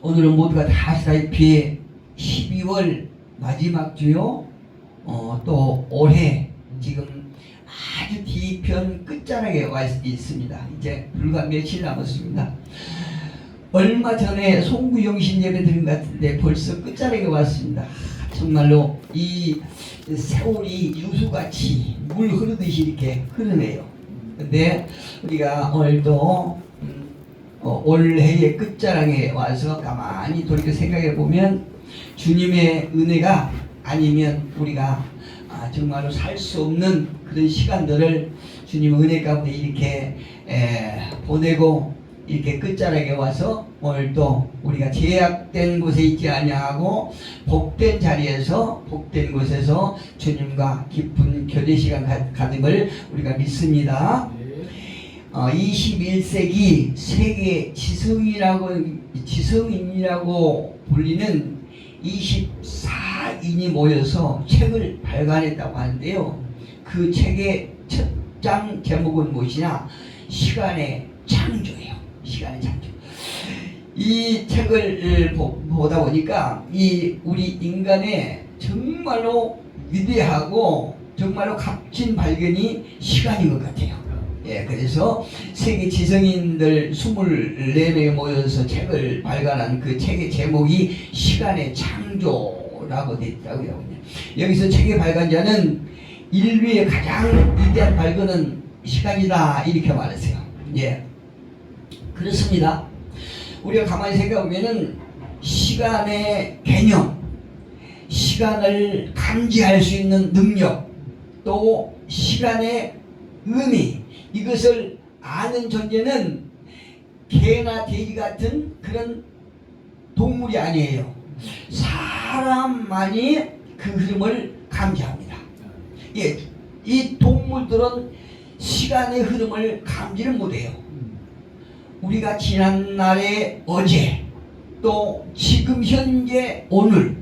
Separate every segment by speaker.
Speaker 1: 오늘은 모두가 다 아시다시피 12월 마지막 주요. 또 올해 지금 아주 뒤편 끝자락에 와 있습니다. 이제 불과 며칠 남았습니다. 얼마 전에 송구영신 예배 드린 것 같은데 벌써 끝자락에 왔습니다. 정말로 이 세월이 유수같이 물 흐르듯이 이렇게 흐르네요. 근데 우리가 오늘도 올해의 끝자락에 와서 가만히 돌이켜 생각해 보면 주님의 은혜가 아니면 우리가 정말로 살 수 없는 그런 시간들을 주님의 은혜 가운데 이렇게 보내고 이렇게 끝자락에 와서 오늘도 우리가 제약된 곳에 있지 아니하고 복된 자리에서 복된 곳에서 주님과 깊은 교제 시간 가짐을 우리가 믿습니다. 21세기 세계 지성인이라고 불리는 24인이 모여서 책을 발간했다고 하는데요. 그 책의 첫 장 제목은 무엇이냐? 시간의 창조예요. 시간의 창조. 이 책을 보다 보니까 우리 인간의 정말로 위대하고 정말로 값진 발견이 시간인 것 같아요. 그래서 세계 지성인들 24명이 모여서 책을 발간한 그 책의 제목이 시간의 창조라고 되어 있다고요. 여기서 책의 발간자는 인류의 가장 위대한 발견은 시간이다 이렇게 말했어요. 그렇습니다. 우리가 가만히 생각해보면은 시간의 개념, 시간을 감지할 수 있는 능력, 또 시간의 의미, 이것을 아는 존재는 개나 돼지 같은 그런 동물이 아니에요. 사람만이 그 흐름을 감지합니다. 이 동물들은 시간의 흐름을 감지를 못해요. 우리가 지난날의 어제, 또 지금 현재 오늘,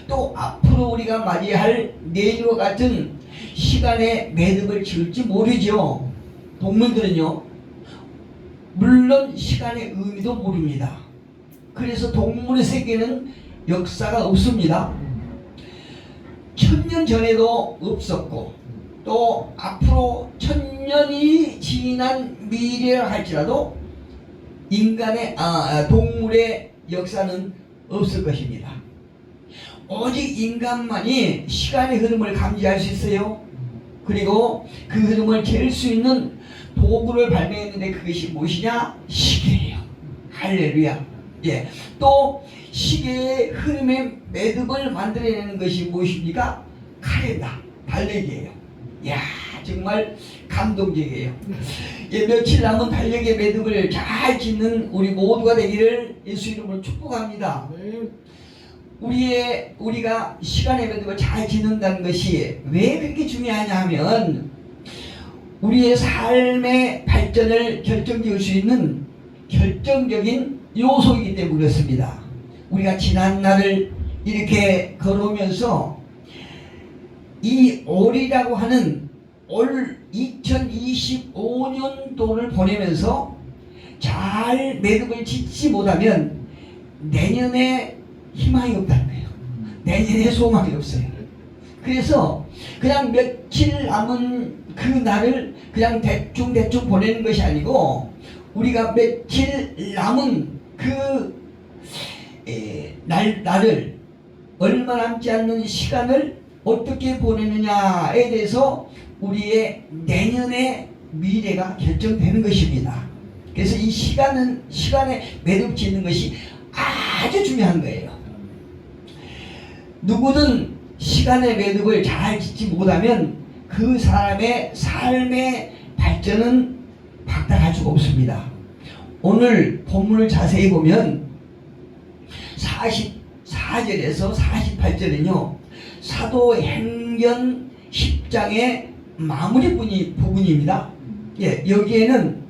Speaker 1: 또 앞으로 우리가 맞이할 내일과 같은 시간의 매듭을 지을지 모르죠. 동물들은요, 물론 시간의 의미도 모릅니다. 그래서 동물의 세계는 역사가 없습니다. 1000년 전에도 없었고, 또 앞으로 1000년이 지난 미래라 할지라도 인간의 동물의 역사는 없을 것입니다. 오직 인간만이 시간의 흐름을 감지할 수 있어요. 그리고 그 흐름을 잴 수 있는 도구를 발명했는데 그것이 무엇이냐? 시계예요. 할렐루야. 또 시계의 흐름의 매듭을 만들어내는 것이 무엇입니까? 칼이다. 달력이에요. 정말 감동적이에요. 며칠 남은 달력의 매듭을 잘 짓는 우리 모두가 되기를 예수 이름으로 축복합니다. 우리가 시간의 매듭을 잘 짓는다는 것이 왜 그렇게 중요하냐 하면 우리의 삶의 발전을 결정지을 수 있는 결정적인 요소이기 때문에 그렇습니다. 우리가 지난날을 이렇게 걸어오면서 이 올이라고 하는 올 2025년도를 보내면서 잘 매듭을 짓지 못하면 내년에 희망이 없다는 거예요. 내년에 소망이 없어요. 그래서 그냥 며칠 남은 그 날을 그냥 대충 보내는 것이 아니고 우리가 며칠 남은 그 날을 얼마 남지 않는 시간을 어떻게 보내느냐에 대해서 우리의 내년의 미래가 결정되는 것입니다. 그래서 이 시간에 매듭 짓는 것이 아주 중요한 거예요. 누구든 시간의 매듭을 잘 짓지 못하면 그 사람의 삶의 발전은 박탈할 수가 없습니다. 오늘 본문을 자세히 보면 44절에서 48절은요 사도행전 10장의 마무리 부분입니다. 여기에는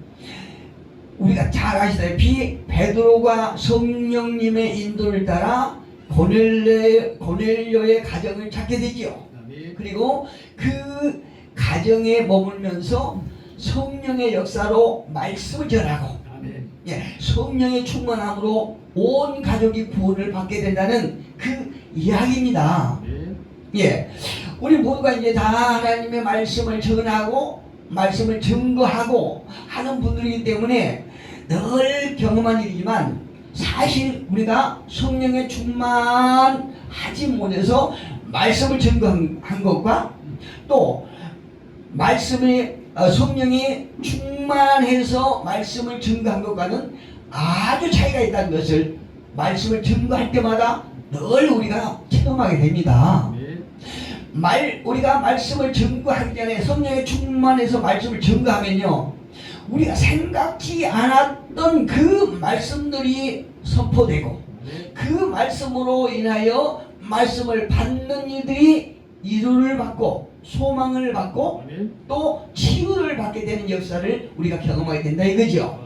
Speaker 1: 우리가 잘 아시다시피 베드로가 성령님의 인도를 따라 고넬료의 가정을 찾게 되지요. 그리고 그 가정에 머물면서 성령의 역사로 말씀을 전하고 예, 성령의 충만함으로 온 가족이 구원을 받게 된다는 그 이야기입니다. 예, 우리 모두가 이제 다 하나님의 말씀을 전하고 말씀을 증거하고 하는 분들이기 때문에 늘 경험한 일이지만 사실 우리가 성령의 충만하지 못해서 말씀을 증거한 것과 또 말씀이 성령이 충만해서 말씀을 증거한 것과는 아주 차이가 있다는 것을 말씀을 증거할 때마다 늘 우리가 체험하게 됩니다. 우리가 말씀을 증거하기 전에 성령에 충만해서 말씀을 증거하면요, 우리가 생각지 않았던 그 말씀들이 선포되고 그 말씀으로 인하여 말씀을 받는 이들이 이루를 받고 소망을 받고 또 치유를 받게 되는 역사를 우리가 경험하게 된다 이거죠.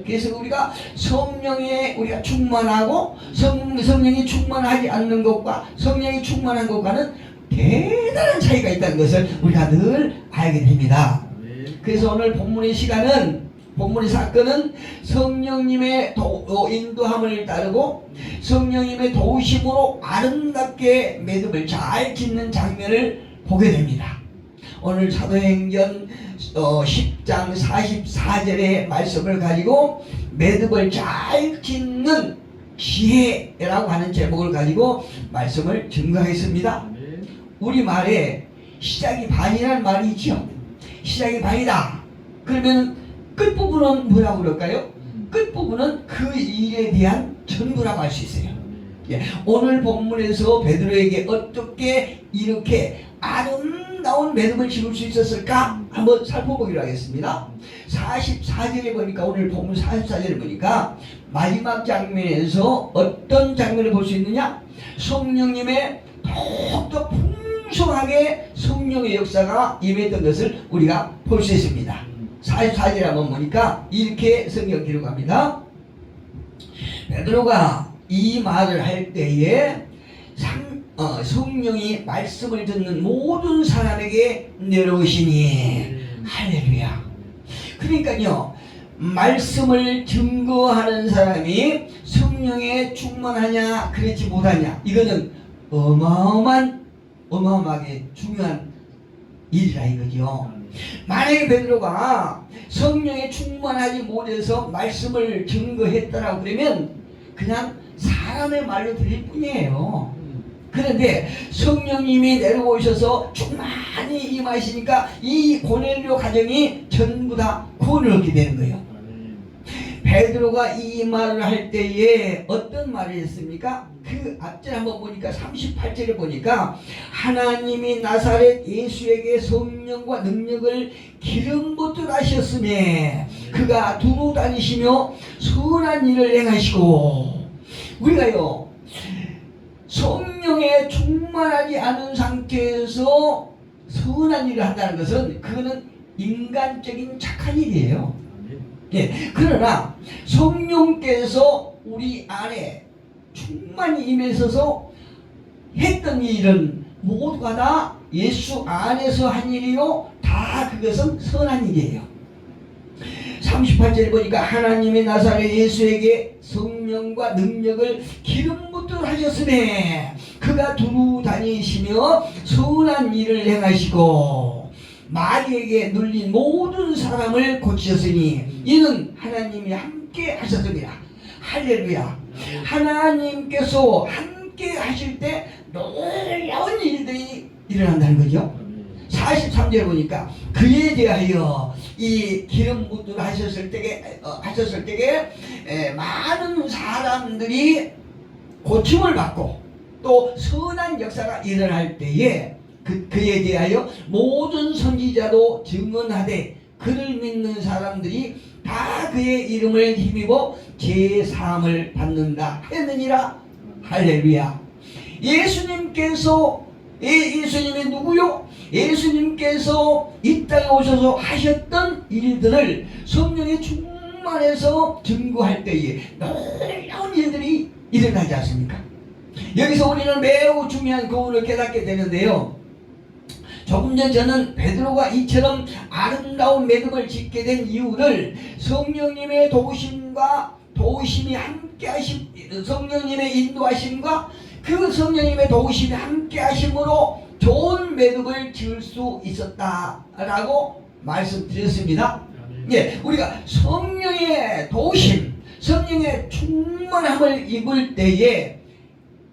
Speaker 1: 그래서 우리가 성령에 우리가 충만하고 성령이 충만하지 않는 것과 성령이 충만한 것과는 대단한 차이가 있다는 것을 우리가 늘 알게 됩니다. 그래서 오늘 본문의 시간은, 본문의 사건은 성령님의 인도함을 따르고 성령님의 도우심으로 아름답게 매듭을 잘 짓는 장면을 보게 됩니다. 오늘 사도행전 10장 44절의 말씀을 가지고 매듭을 잘 짓는 지혜라고 하는 제목을 가지고 말씀을 증거하겠습니다. 우리말에 시작이 반이라는 말이 있죠. 시작이 반이다. 그러면 끝부분은 뭐라고 그럴까요? 끝부분은 그 일에 대한 전부라고 할 수 있어요. 예, 오늘 본문에서 베드로에게 어떻게 이렇게 아름다운 매듭을 지을 수 있었을까? 한번 살펴보기로 하겠습니다. 44절에 보니까, 오늘 본문 44절에 보니까 마지막 장면에서 어떤 장면을 볼 수 있느냐? 성령님의 더욱더 풍성하게 성령의 역사가 임했던 것을 우리가 볼 수 있습니다. 44절에 한번 보니까 이렇게 성경 기록합니다. 베드로가 이 말을 할 때에 성령이 말씀을 듣는 모든 사람에게 내려오시니 할렐루야. 그러니까요, 말씀을 증거하는 사람이 성령에 충만하냐 그렇지 못하냐, 이거는 어마어마하게 중요한 일이라 이거죠. 만약에 베드로가 성령에 충만하지 못해서 말씀을 증거했다라고 그러면 그냥 사람의 말로 들릴 뿐이에요. 그런데 성령님이 내려오셔서 충만히 임하시니까 이 고넬료 가정이 전부 다 구원을 얻게 되는 거예요. 베드로가 이 말을 할 때에 어떤 말을 했습니까? 그 앞절 한번 보니까 38절에 보니까 하나님이 나사렛 예수에게 성령과 능력을 기름 붓듯 하셨으며 그가 두루 다니시며 선한 일을 행하시고. 우리가요, 성령에 충만하지 않은 상태에서 선한 일을 한다는 것은 그거는 인간적인 착한 일이에요. 예, 그러나 성령께서 우리 안에 충만히 임해서서 했던 일은 모두가 다 예수 안에서 한 일이요, 다 그것은 선한 일이에요. 38절에 보니까 하나님의 나사렛 예수에게 성령과 능력을 기름 붓듯 하셨으며 그가 두루 다니시며 선한 일을 행하시고 마귀에게 눌린 모든 사람을 고치셨으니 이는 하나님이 함께 하셨습니다. 할렐루야. 하나님께서 함께 하실 때 놀라운 일들이 일어난다는 거죠. 43절에 보니까 그에 대하여 이 기름 붓듯 하셨을 때에 많은 사람들이 고침을 받고 또 선한 역사가 일어날 때에 그에 대하여 모든 선지자도 증언하되 그를 믿는 사람들이 다 그의 이름을 힘입어 제사함을 받는다 했느니라. 할렐루야. 예수님이 누구요? 예수님께서 이 땅에 오셔서 하셨던 일들을 성령의 충만해서 증거할 때에 놀라운 일들이 일어나지 않습니까? 여기서 우리는 매우 중요한 교훈을 깨닫게 되는데요. 조금 전 저는 베드로가 이처럼 아름다운 매듭을 짓게 된 이유를 성령님의 도우심이 함께하심, 성령님의 인도하심과 그 성령님의 도우심이 함께하심으로 좋은 매듭을 지을 수 있었다라고 말씀드렸습니다. 예, 우리가 성령의 도우심, 성령의 충만함을 입을 때에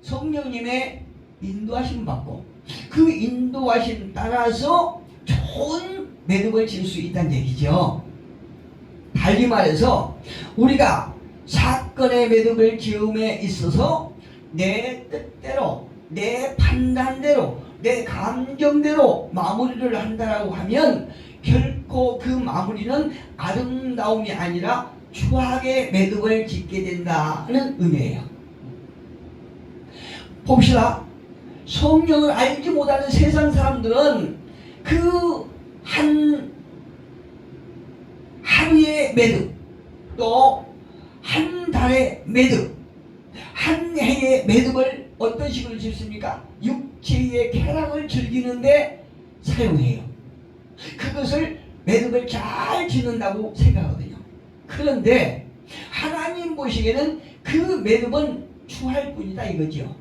Speaker 1: 성령님의 인도하심 받고 그 인도하심 따라서 좋은 매듭을 지을 수 있다는 얘기죠. 달리 말해서 우리가 사건의 매듭을 지음에 있어서 내 뜻대로, 내 판단대로, 내 감정대로 마무리를 한다라고 하면 결코 그 마무리는 아름다움이 아니라 추악의 매듭을 짓게 된다는 의미예요. 봅시다. 성령을 알지 못하는 세상 사람들은 그 한 하루의 매듭, 또 한 달의 매듭, 한 해의 매듭을 어떤 식으로 짓습니까? 육체의 쾌락을 즐기는데 사용해요. 그것을 매듭을 잘 짓는다고 생각하거든요. 그런데 하나님 보시기에는 그 매듭은 추할 뿐이다 이거죠.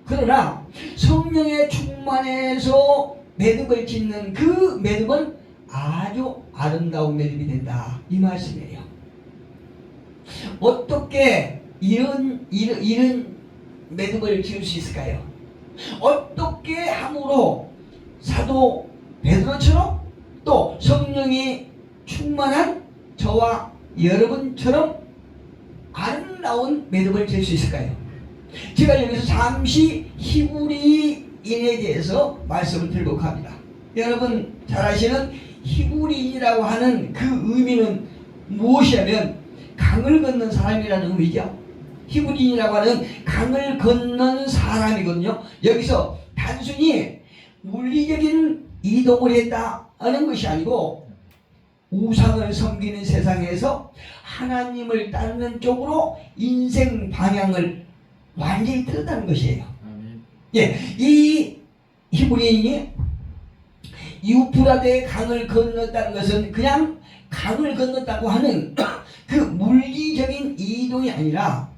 Speaker 1: 그러나 성령의 충만해서 매듭을 짓는 그 매듭은 아주 아름다운 매듭이 된다 이 말씀이에요. 어떻게 이런 매듭을 지을 수 있을까요? 어떻게 함으로 사도 베드로처럼 또 성령이 충만한 저와 여러분처럼 아름다운 매듭을 지을 수 있을까요? 제가 여기서 잠시 히브리인에 대해서 말씀을 드리려고 합니다. 여러분 잘 아시는 히브리인이라고 하는 그 의미는 무엇이냐면 강을 건넌 사람이라는 의미죠. 히브리인이라고 하는 강을 건넌 사람이거든요. 여기서 단순히 물리적인 이동을 했다는 것이 아니고 우상을 섬기는 세상에서 하나님을 따르는 쪽으로 인생 방향을 완전히 틀었다는 것이에요. 예, 이 히브리인이 유프라데 강을 건넜다는 것은 그냥 강을 건넜다고 하는 그 물리적인 이동이 아니라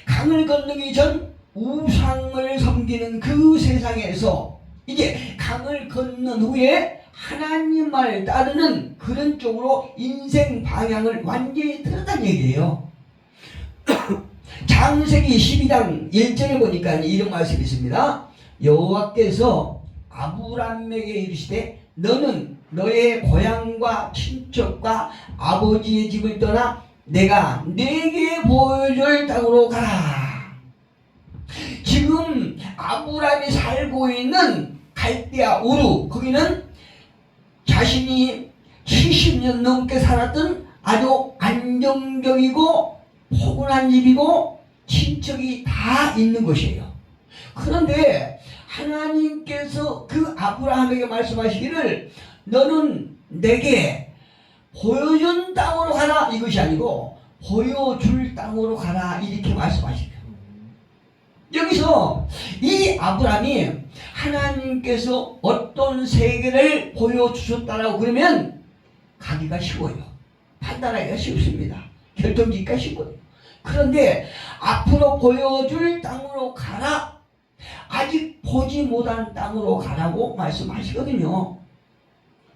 Speaker 1: 강을 건너기 전 우상을 섬기는 그 세상에서 이제 강을 건넌 후에 하나님을 따르는 그런 쪽으로 인생 방향을 완전히 틀었다는 얘기예요. 창세기 12장 1절에 보니까 이런 말씀이 있습니다. 여호와께서 아브람에게 이르시되 너는 너의 고향과 친척과 아버지의 집을 떠나 내가 네게 보여줄 땅으로 가라. 지금 아브람이 살고 있는 갈대아 우르, 거기는 자신이 70년 넘게 살았던 아주 안정적이고 포근한 집이고 친척이 다 있는 것이에요. 그런데 하나님께서 그 아브라함에게 말씀하시기를 너는 내게 보여준 땅으로 가라 이것이 아니고 보여줄 땅으로 가라 이렇게 말씀하시네요. 여기서 이 아브라함이 하나님께서 어떤 세계를 보여주셨다라고 그러면 가기가 쉬워요. 판단하기가 쉽습니다. 결정짓기가 쉽거든요. 그런데 앞으로 보여줄 땅으로 가라, 아직 보지 못한 땅으로 가라고 말씀하시거든요.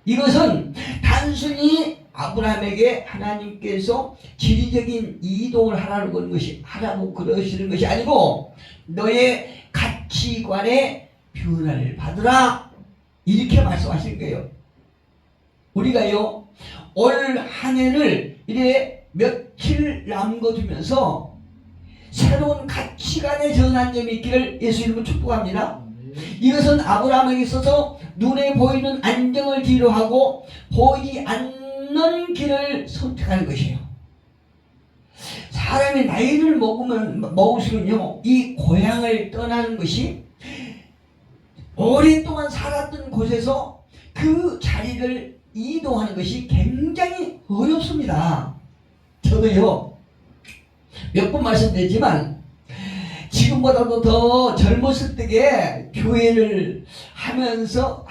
Speaker 1: 이것은 단순히 아브라함에게 하나님께서 지리적인 이동을 하라고 그러시는 것이 아니고 너의 가치관의 변화를 받으라 이렇게 말씀하신 거예요. 우리가요 올 한 해를 이래 며칠 남겨두면서 새로운 가치관의 전환점이 있기를 예수 이름으로 축복합니다. 이것은 아브라함에게 있어서 눈에 보이는 안정을 뒤로 하고 보이지 않는 길을 선택하는 것이에요. 사람이 나이를 먹을수록요 이 고향을 떠나는 것이 오랫동안 살았던 곳에서 그 자리를 이동하는 것이 굉장히 어렵습니다. 저도요 몇 번 말씀드렸지만 지금보다도 더 젊었을 때에 교회를 하면서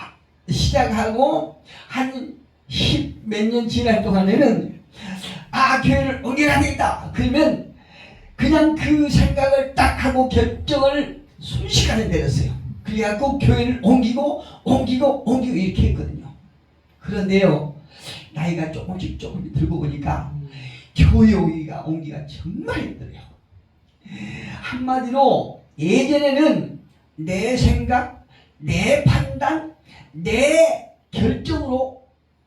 Speaker 1: 시작하고 한 10 몇 년 지날 동안에는 교회를 옮겨야 되겠다. 그러면 그냥 그 생각을 딱 하고 결정을 순식간에 내렸어요. 그래갖고 교회를 옮기고 이렇게 했거든요. 그런데요, 나이가 조금씩 들고 보니까 교회 옮기가 정말 힘들어요. 한마디로 예전에는 내 생각, 내 판단, 내 결정으로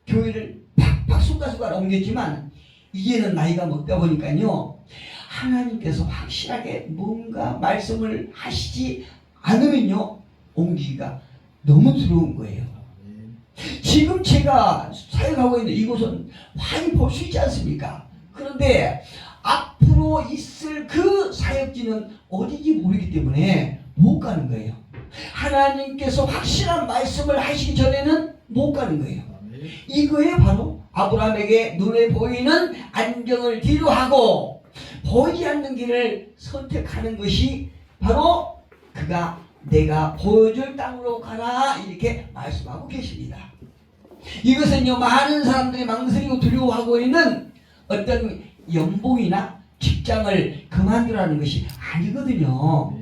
Speaker 1: 교회를 팍팍 쏟아쏟아 옮겼지만 이제는 나이가 먹다 보니까요, 하나님께서 확실하게 뭔가 말씀을 하시지 않으면요, 옮기기가 너무 두려운 거예요. 지금 제가 사역하고 있는 이곳은 많이 볼 수 있지 않습니까? 그런데 앞으로 있을 그 사역지는 어딘지 모르기 때문에 못 가는 거예요. 하나님께서 확실한 말씀을 하시기 전에는 못 가는 거예요. 이거에 바로 아브라함에게 눈에 보이는 안경을 뒤로 하고 보이지 않는 길을 선택하는 것이 바로 그가 내가 보여줄 땅으로 가라 이렇게 말씀하고 계십니다. 이것은요, 많은 사람들이 망설이고 두려워하고 있는 어떤 연봉이나 직장을 그만두라는 것이 아니거든요.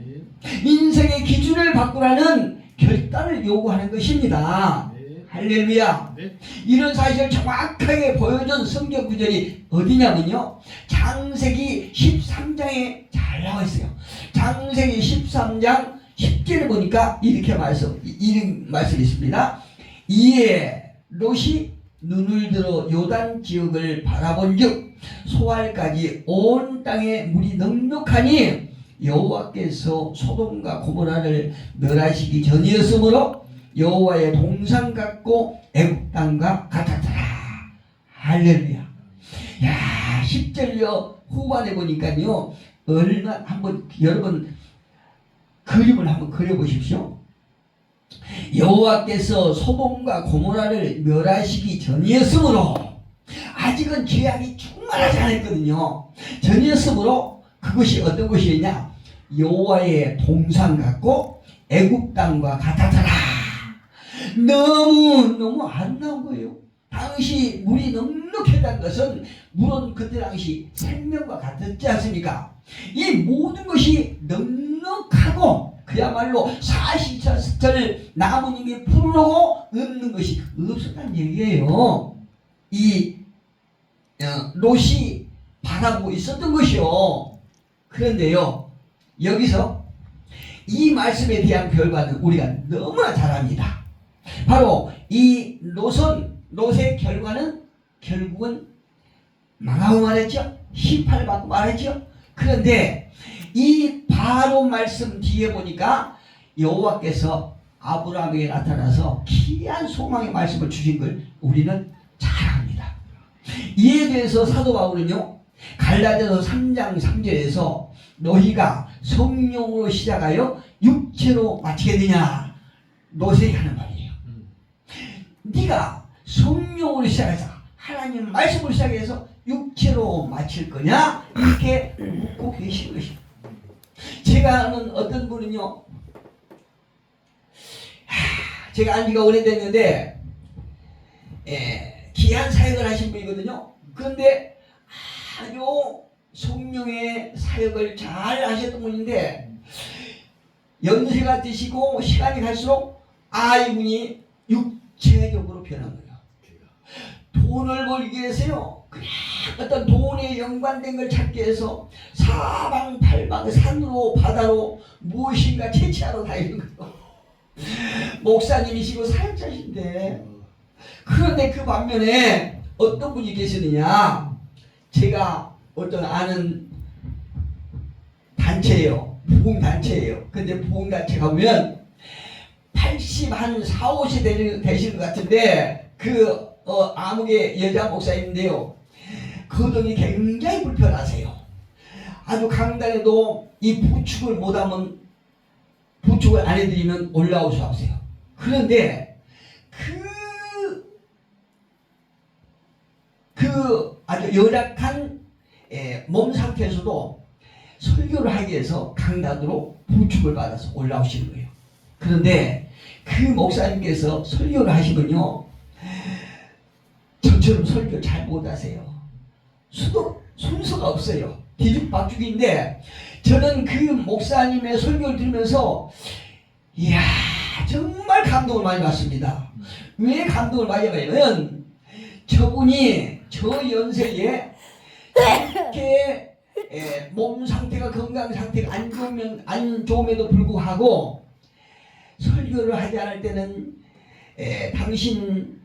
Speaker 1: 인생의 기준을 바꾸라는 결단을 요구하는 것입니다. 할렐루야. 이런 사실을 정확하게 보여준 성경 구절이 어디냐면요, 창세기 13장에 잘 나와 있어요. 창세기 13장 10절을 보니까 이렇게 이런 말씀이 있습니다. 이에 롯이 눈을 들어 요단 지역을 바라본즉 소알까지 온 땅에 물이 넉넉하니 여호와께서 소돔과 고모라를 멸하시기 전이었으므로 여호와의 동상 같고 애굽 땅과 같았더라. 할렐루야. 야, 10절 후반에 보니까요, 한번 여러분 그림을 한번 그려보십시오. 여호와께서 소돔과 고모라를 멸하시기 전이었으므로, 아직은 죄악이 충만하지 않았거든요. 전이었으므로 그것이 어떤 것이었냐, 여호와의 동상 같고 애굽 땅과 같았더라. 너무 아름다운 거예요. 당시 물이 넉넉했다는 것은 물은 그때 당시 생명과 같았지 않습니까? 이 모든 것이 넉넉하고 그야말로 40절 나무님이 푸르고 없는 것이 없었다는 얘기예요. 이 롯이 바라보고 있었던 것이요. 그런데요, 여기서 이 말씀에 대한 결과는 우리가 너무나 잘 압니다. 바로 이 롯의 결과는 결국은 망하고 말했죠. 심판을 받고 말했죠. 그런데 이 바로 말씀 뒤에 보니까 여호와께서 아브라함에게 나타나서 기이한 소망의 말씀을 주신 걸 우리는 잘 압니다. 이에 대해서 사도 바울은요, 갈라디아서 3장 3절에서 너희가 성령으로 시작하여 육체로 마치게 되냐, 롯에게 하는 말이에요. 네가 성령으로 시작해서 하나님 말씀으로 시작해서 육체로 마칠 거냐, 이렇게 묻고 계신 것입니다. 제가 아는 어떤 분은요, 제가 안 지가 오래됐는데 귀한 사역을 하신 분이거든요. 그런데 아주 성령의 사역을 잘 하셨던 분인데 연세가 드시고 시간이 갈수록 이분이 육체적으로 변한 거예요. 돈을 벌기 위해서요, 그냥 어떤 돈에 연관된 걸 찾기 위해서 사방팔방 산으로 바다로 무엇인가 채취하러 다니는 거예요. 목사님이시고 사역자신데. 그런데 그 반면에 어떤 분이 계시느냐, 제가 어떤 아는 단체예요. 부흥단체예요. 근데 부흥단체 가보면 80한 4, 50 되시는 것 같은데 아무개 여자 목사님인데요, 거동이 굉장히 불편하세요. 아주 강단에도 이 부축을 못하면, 부축을 안 해드리면 올라올 수 없어요. 그런데 그 아주 열악한 몸 상태에서도 설교를 하기 위해서 강단으로 부축을 받아서 올라오시는 거예요. 그런데 그 목사님께서 설교를 하시면요, 저처럼 설교 잘 못하세요. 순서가 없어요. 뒤죽박죽인데 저는 그 목사님의 설교를 들으면서 이야, 정말 감동을 많이 받습니다. 왜 감동을 많이 받냐면 저분이 저 연세에 이렇게 몸 상태가, 건강 상태가 안 좋음에도 불구하고 설교를 하지 않을 때는 당신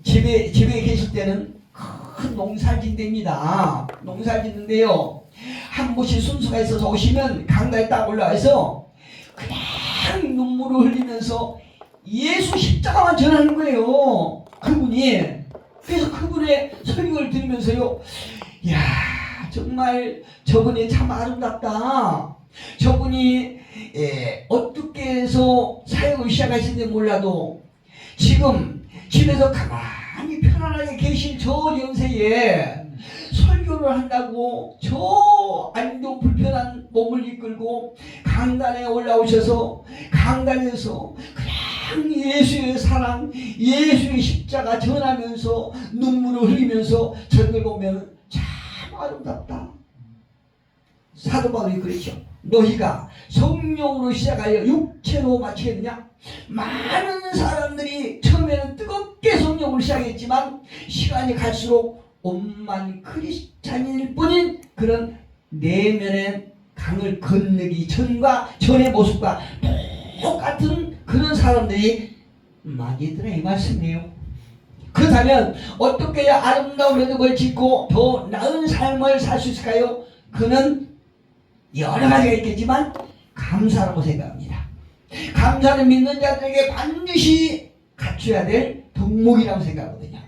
Speaker 1: 집에 계실 때는 큰 농사를 짓답니다. 농사를 짓는데요, 한 분씩 순서가 있어서 오시면 강당에 딱 올라와서 그냥 눈물을 흘리면서 예수 십자가만 전하는 거예요, 그분이. 그래서 그분의 설교를 들으면서요, 이야, 정말 저분이 참 아름답다. 저분이 어떻게 해서 사역을 시작하신지 몰라도 지금 집에서 가만히 편안하게 계신 저 연세에 설교를 한다고 저 안도 불편한 몸을 이끌고 강단에 올라오셔서 강단에서 그냥 예수의 사랑, 예수의 십자가 전하면서 눈물을 흘리면서 저를 보면 참 아름답다. 사도 바울이 그랬죠. 너희가 성령으로 시작하여 육체로 마치겠느냐? 많은 사람들이 처음에는 뜨겁게 성령으로 시작했지만 시간이 갈수록 온만 크리스찬일 뿐인 그런 내면의 강을 건너기 전의 모습과 똑같은 그런 사람들이 많이 있더라, 이 말씀이에요. 그렇다면 어떻게 해야 아름다운 매듭을 짓고 더 나은 삶을 살 수 있을까요? 그는 여러 가지가 있겠지만 감사라고 생각합니다. 감사는 믿는 자들에게 반드시 갖춰야 될 덕목이라고 생각하거든요.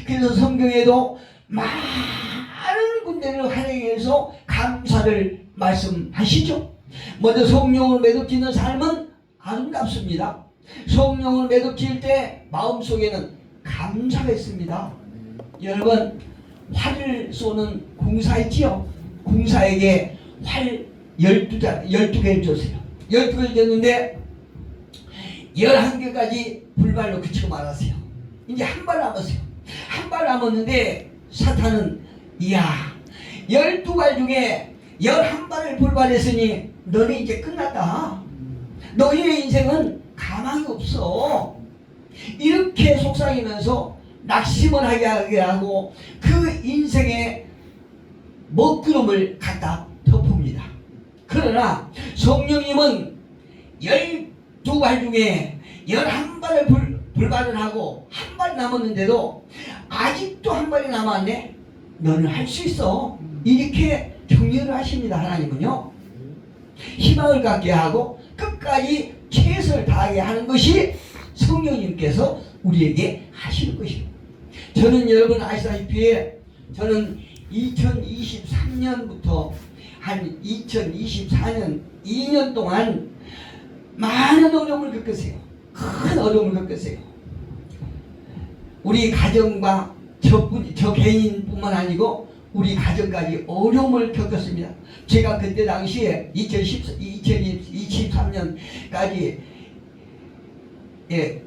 Speaker 1: 그래서 성경에도 많은 군데를 활용해서 감사를 말씀하시죠. 먼저 성령을 매듭짓는 삶은 아름답습니다. 성령을 매듭질 때 마음속에는 감사가 있습니다. 여러분, 활을 쏘는 공사 있지요? 공사에게 활 12개를 줬어요. 12개를 줬는데 11개까지 불발로 그치고 말았어요. 이제 한 발 남았어요. 한 발 남았는데 사탄은 이야, 12발 중에 11발을 불발했으니 너네 이제 끝났다. 너희의 인생은 가망이 없어. 이렇게 속삭이면서 낙심을 하게 하고 그 인생의 먹구름을 갖다 덮습니다. 그러나 성령님은 12발 중에 11발을 불발을 하고 한 발 남았는데도 아직도 한 발이 남았네? 너는 할 수 있어. 이렇게 격려를 하십니다. 하나님은요, 희망을 갖게 하고 끝까지 최선을 다하게 하는 것이 성령님께서 우리에게 하시는 것입니다. 저는 여러분 아시다시피 저는 2023년부터 한 2024년 2년 동안 많은 어려움을 겪었어요. 큰 어려움을 겪었어요. 우리 가정과 저 개인뿐만 아니고 우리 가정까지 어려움을 겪었습니다. 제가 그때 당시에 2023년까지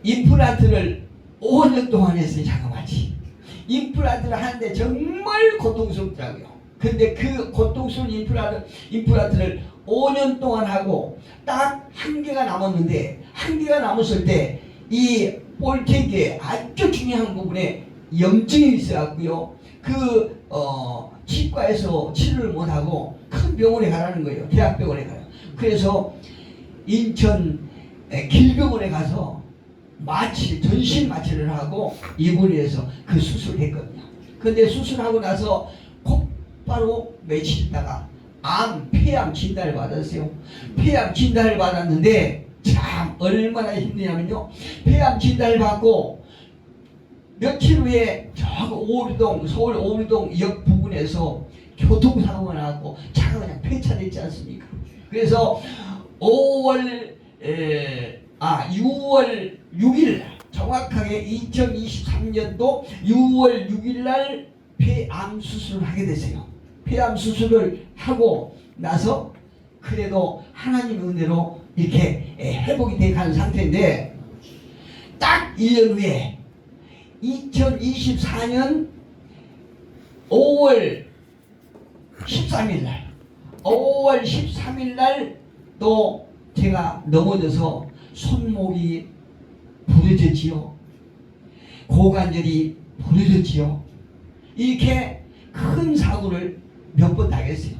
Speaker 1: 임플란트를 5년 동안 했어요. 자그마치 임플란트를 하는데 정말 고통스럽더라고요. 근데 그 고통스러운 임플란트를 5년 동안 하고 딱 한 개가 남았는데, 한 개가 남았을 때 이 볼텍에 아주 중요한 부분에 염증이 있어갖고요, 치과에서 치료를 못하고 큰 병원에 가라는 거예요. 대학병원에 가요. 그래서 인천 길병원에 가서 전신 마취를 하고 입원을 해서 그 수술을 했거든요. 근데 수술하고 나서 곧바로 며칠 있다가 폐암 진단을 받았어요. 폐암 진단을 받았는데 참 얼마나 힘드냐면요, 폐암 진단을 받고 며칠 후에 저 서울 오류동 역 부근에서 교통사고가 나고 차가 그냥 폐차됐지 않습니까? 그래서 6월 6일 정확하게 2023년도 6월 6일 날 폐암 수술을 하게 됐어요. 폐암 수술을 하고 나서 그래도 하나님 은혜로 이렇게 회복이 돼 가는 상태인데 딱 1년 후에 2024년 5월 13일 날 5월 13일 날 또 제가 넘어져서 손목이 부러졌지요. 고관절이 부러졌지요. 이렇게 큰 사고를 몇 번 당했어요.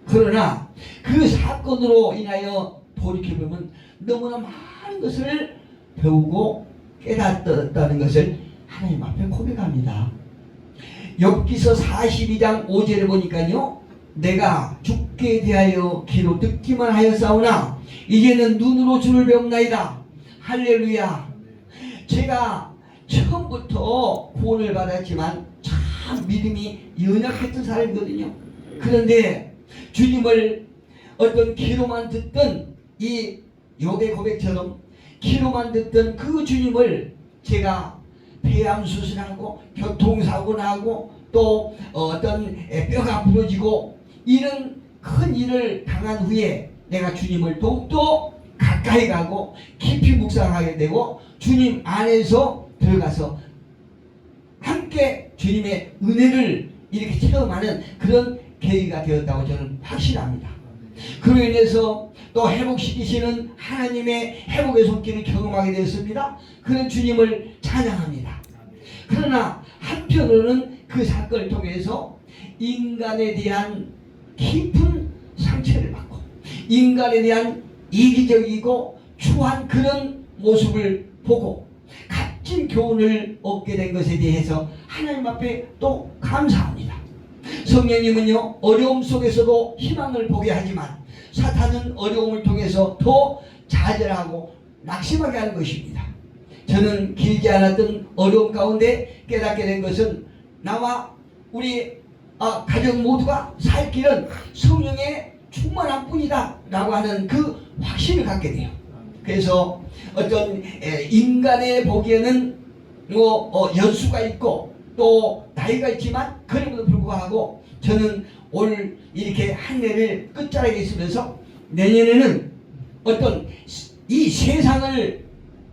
Speaker 1: 그러나 그 사건으로 인하여 돌이켜보면 너무나 많은 것을 배우고 깨닫았다는 것을 하나님 앞에 고백합니다. 욥기서 42장 5절에 보니까요, 내가 죽게 대하여 귀로 듣기만 하였사오나 이제는 눈으로 주를 배웁나이다. 할렐루야. 제가 처음부터 구원을 받았지만 참 믿음이 연약했던 사람이거든요. 그런데 주님을 어떤 귀로만 듣던 이 욥의 고백처럼 귀로만 듣던 그 주님을 제가 폐암 수술하고 교통사고 나고 또 어떤 뼈가 부러지고 이런 큰 일을 당한 후에 내가 주님을 더욱더 가까이 가고 깊이 묵상하게 되고 주님 안에서 들어가서 함께 주님의 은혜를 이렇게 체험하는 그런 계기가 되었다고 저는 확신합니다. 그로 인해서 또 회복시키시는 하나님의 회복의 손길을 경험하게 되었습니다. 그런 주님을 찬양합니다. 그러나 한편으로는 그 사건을 통해서 인간에 대한 깊은 상처를 받고 인간에 대한 이기적이고 추한 그런 모습을 보고 값진 교훈을 얻게 된 것에 대해서 하나님 앞에 또 감사합니다. 성령님은요, 어려움 속에서도 희망을 보게 하지만 사탄은 어려움을 통해서 더 좌절하고 낙심하게 하는 것입니다. 저는 길지 않았던 어려움 가운데 깨닫게 된 것은 나와 우리 가족 모두가 살 길은 성령의 충만한 뿐이다 라고 하는 그 확신을 갖게 돼요. 그래서 어떤 인간의 보기에는 연수가 있고 또 나이가 있지만 그럼에도 불구하고 저는 올 이렇게 한 해를 끝자락에 있으면서 내년에는 어떤 이 세상을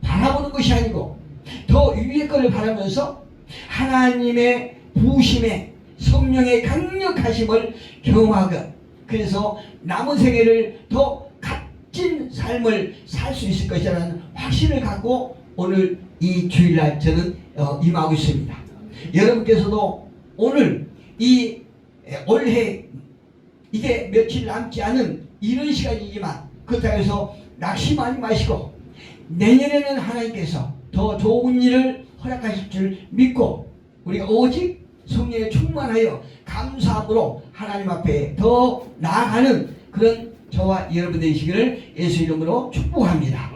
Speaker 1: 바라보는 것이 아니고 더 위의 것을 바라면서 하나님의 부으심에 성령의 강력하심을 경험하고 그래서 남은 생애를 더 값진 삶을 살 수 있을 것이라는 확신을 갖고 오늘 이 주일날 저는 임하고 있습니다. 여러분께서도 오늘 이 올해 이제 며칠 남지 않은 이런 시간이지만 그렇다고 해서 낙심하지 마시고 내년에는 하나님께서 더 좋은 일을 허락하실 줄 믿고 우리가 오직 성령에 충만하여 감사함으로 하나님 앞에 더 나아가는 그런 저와 여러분 되시기를 예수 이름으로 축복합니다.